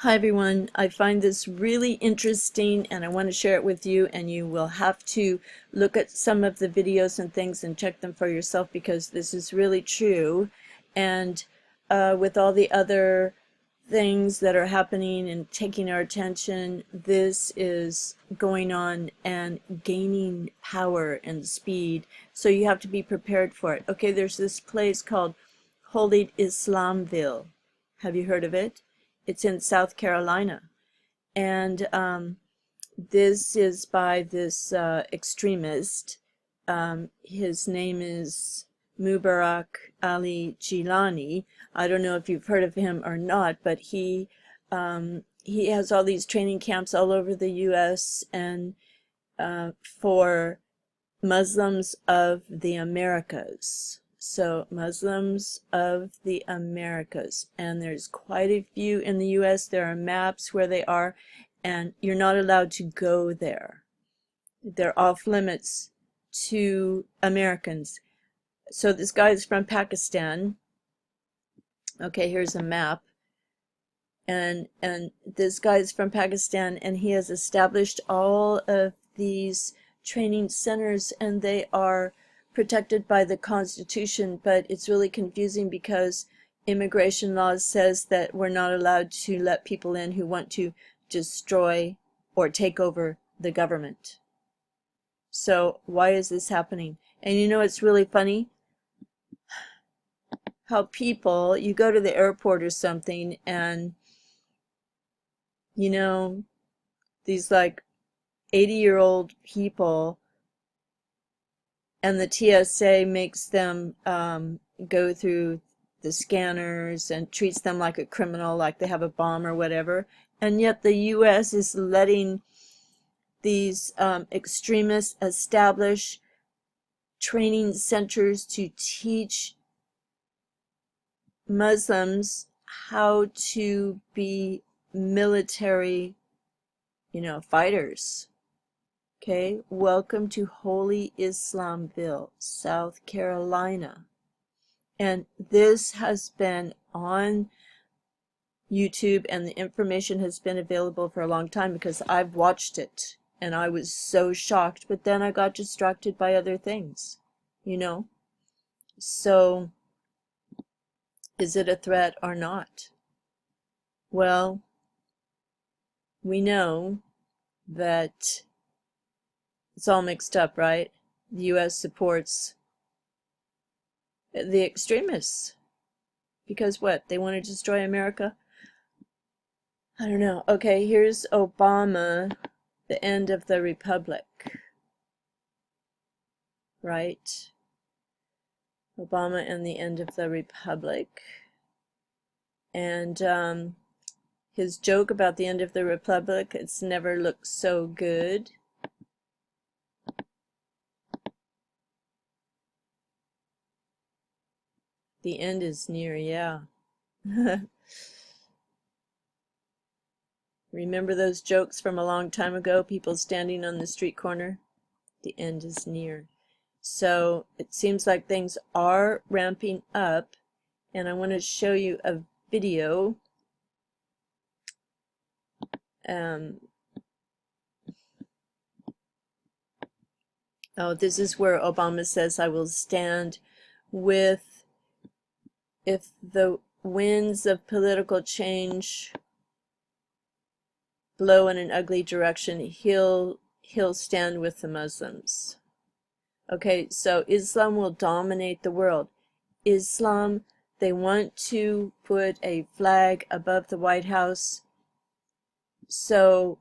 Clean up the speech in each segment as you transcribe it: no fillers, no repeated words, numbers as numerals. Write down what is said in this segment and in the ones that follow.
Hi everyone, I find this really interesting and I want to share it with you, and you will have to look at some of the videos and things and check them for yourself because this is really true. And with all the other things that are happening and taking our attention, this is going on and gaining power and speed, so you have to be prepared for it. Okay, there's this place called Holy Islamville. Have you heard of it? It's in South Carolina, and this is by this extremist. His name is Mubarak Ali Gilani. I don't know if you've heard of him or not, but he has all these training camps all over the U.S. and for Muslims of the Americas. So Muslims of the Americas, and there's quite a few in the US. There are maps where they are, and you're not allowed to go there. They're off limits to Americans. So this guy is from Pakistan. Okay, here's a map. And this guy is from Pakistan, and he has established all of these training centers, and they are protected by the Constitution, but it's really confusing because immigration law says that we're not allowed to let people in who want to destroy or take over the government. So why is this happening? And you know, it's really funny how people, you go to the airport or something, and you know, these like 80-year-old people, and the TSA makes them go through the scanners and treats them like a criminal, like they have a bomb or whatever. And yet the US is letting these extremists establish training centers to teach Muslims how to be military, fighters. Okay, welcome to Holy Islamville, South Carolina. And this has been on YouTube, and the information has been available for a long time because I've watched it and I was so shocked, but then I got distracted by other things, So, is it a threat or not? Well, we know that it's all mixed up, right? The US supports the extremists because what? They want to destroy America? I don't know. Okay, here's Obama, the end of the republic, right? Obama and the end of the republic. And his joke about the end of the republic, it's never looked so good. The end is near, yeah. Remember those jokes from a long time ago, people standing on the street corner? The end is near. So it seems like things are ramping up, and I want to show you a video. Oh, this is where Obama says, I will stand with, if the winds of political change blow in an ugly direction, he'll stand with the Muslims. Okay, so Islam will dominate the world. Islam, they want to put a flag above the White House. So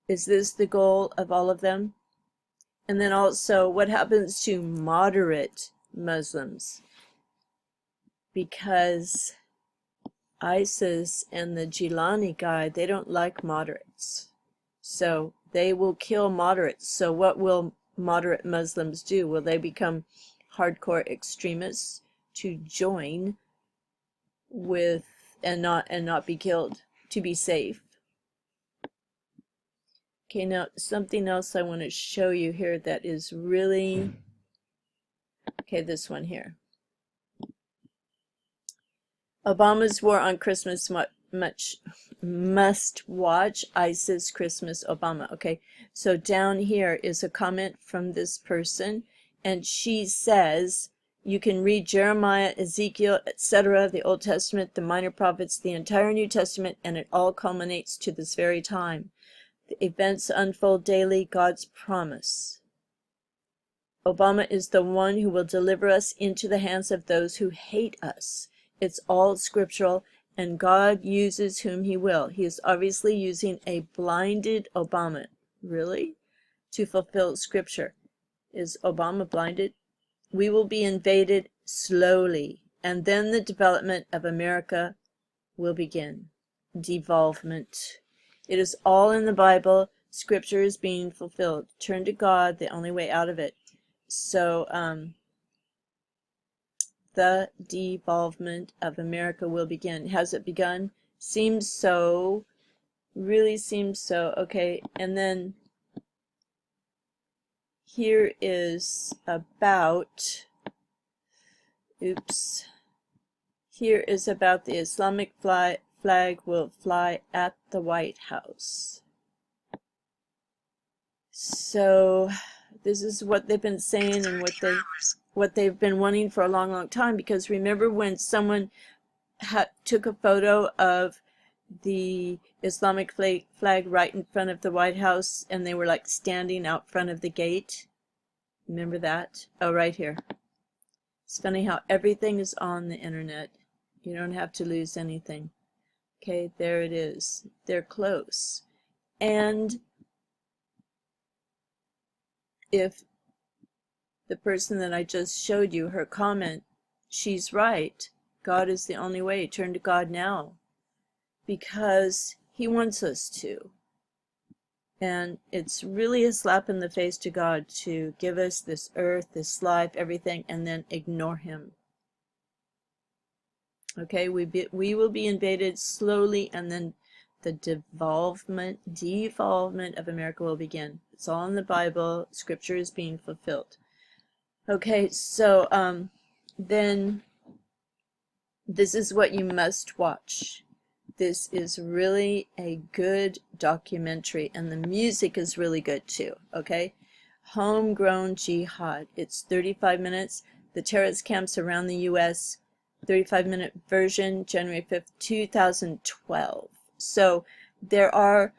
is this the goal of all of them? And then also, what happens to moderate Muslims? Because ISIS and the Gilani guy, they don't like moderates. So they will kill moderates. So what will moderate Muslims do? Will they become hardcore extremists to join with and not be killed to be safe? Okay, now something else I want to show you here that is really, okay, this one here. Obama's war on Christmas much must watch. ISIS, Christmas, Obama. Okay, so down here is a comment from this person, and she says you can read Jeremiah, Ezekiel, etc., the Old Testament, the minor prophets, the entire New Testament, and it all culminates to this very time. The events unfold daily, God's promise. Obama is the one who will deliver us into the hands of those who hate us. It's all scriptural, and God uses whom he will. He is obviously using a blinded Obama, really, to fulfill scripture. Is Obama blinded? We will be invaded slowly, and then the development of America will begin. Devolvement. It is all in the Bible. Scripture is being fulfilled. Turn to God, the only way out of it. So, the devolvement of America will begin. Has it begun? Seems so. Really seems so. Okay, and then here is about, oops, here is about the Islamic flag will fly at the White House. So this is what they've been saying and what they've been wanting for a long, long time. Because remember when someone took a photo of the Islamic flag right in front of the White House, and they were like standing out front of the gate? Remember that? Oh, right here. It's funny how everything is on the internet. You don't have to lose anything. Okay, there it is. They're close. And if the person that I just showed you, her comment, she's right. God is the only way. Turn to God now, because he wants us to. And it's really a slap in the face to God to give us this earth, this life, everything, and then ignore him. Okay, we will be invaded slowly, and then the devolvement of America will begin. It's all in the Bible. Scripture is being fulfilled. Okay, so then this is what you must watch. This is really a good documentary, and the music is really good too. Okay, Homegrown Jihad. It's 35 minutes. The terrorist camps around the U.S. 35-minute version, January 5th, 2012. So there are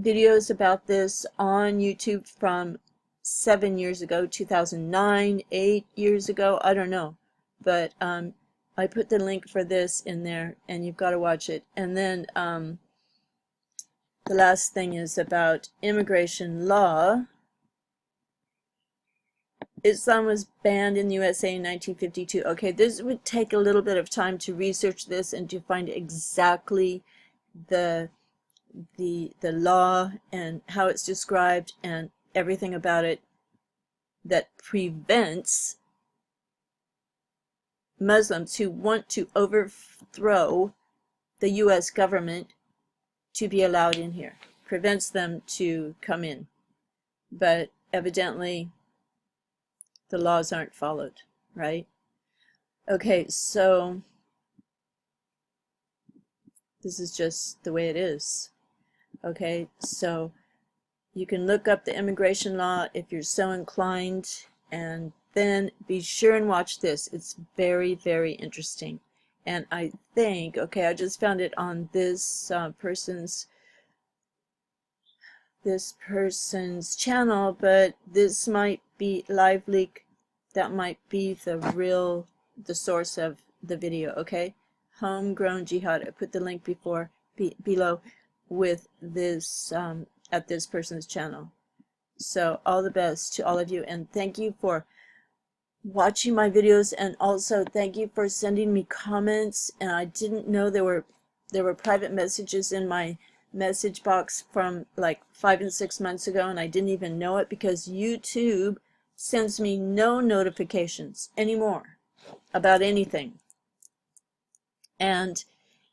videos about this on YouTube from 7 years ago, 2009, 8 years ago, I don't know. But I put the link for this in there, and you've got to watch it. And then the last thing is about immigration law. Islam was banned in the USA in 1952. Okay, this would take a little bit of time to research this and to find exactly the law and how it's described and everything about it that prevents Muslims who want to overthrow the U.S. government to be allowed in here. Prevents them to come in. But evidently the laws aren't followed, right? Okay, so this is just the way it is. Okay, so you can look up the immigration law if you're so inclined, and then be sure and watch this. It's very, very interesting. And I think, okay, I just found it on this person's channel, but this might be live leak. That might be the source of the video. Okay, Homegrown Jihad. I put the link below with this at this person's channel. So all the best to all of you, and thank you for watching my videos, and also thank you for sending me comments. And I didn't know there were private messages in my message box from like 5 and 6 months ago, and I didn't even know it, because YouTube sends me no notifications anymore about anything. And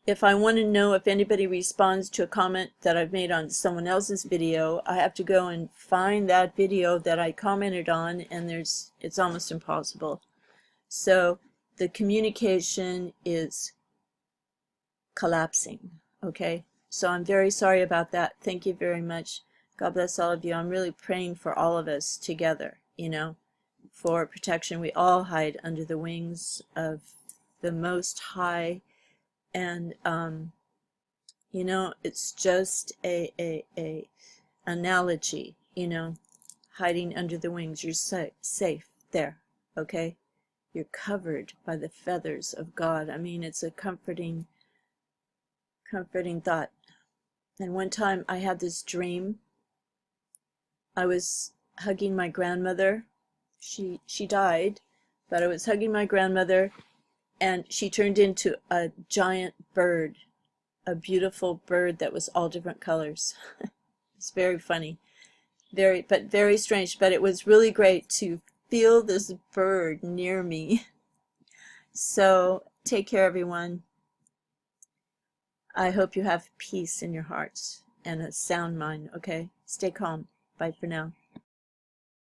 if I want to know if anybody responds to a comment that I've made on someone else's video, I have to go and find that video that I commented on, and it's almost impossible. So the communication is collapsing. Okay, so I'm very sorry about that. Thank you very much. God bless all of you. I'm really praying for all of us together, you know, for protection. We all hide under the wings of the Most High, and you know, it's just a analogy, you know, hiding under the wings. You're safe there, okay? You're covered by the feathers of God. I mean, it's a comforting thought. And one time I had this dream. I was hugging my grandmother. She died, but I was hugging my grandmother, and she turned into a giant bird, a beautiful bird that was all different colors. It's very funny, very strange, but it was really great to feel this bird near me. So take care, everyone. I hope you have peace in your hearts and a sound mind, okay? Stay calm. Bye for now.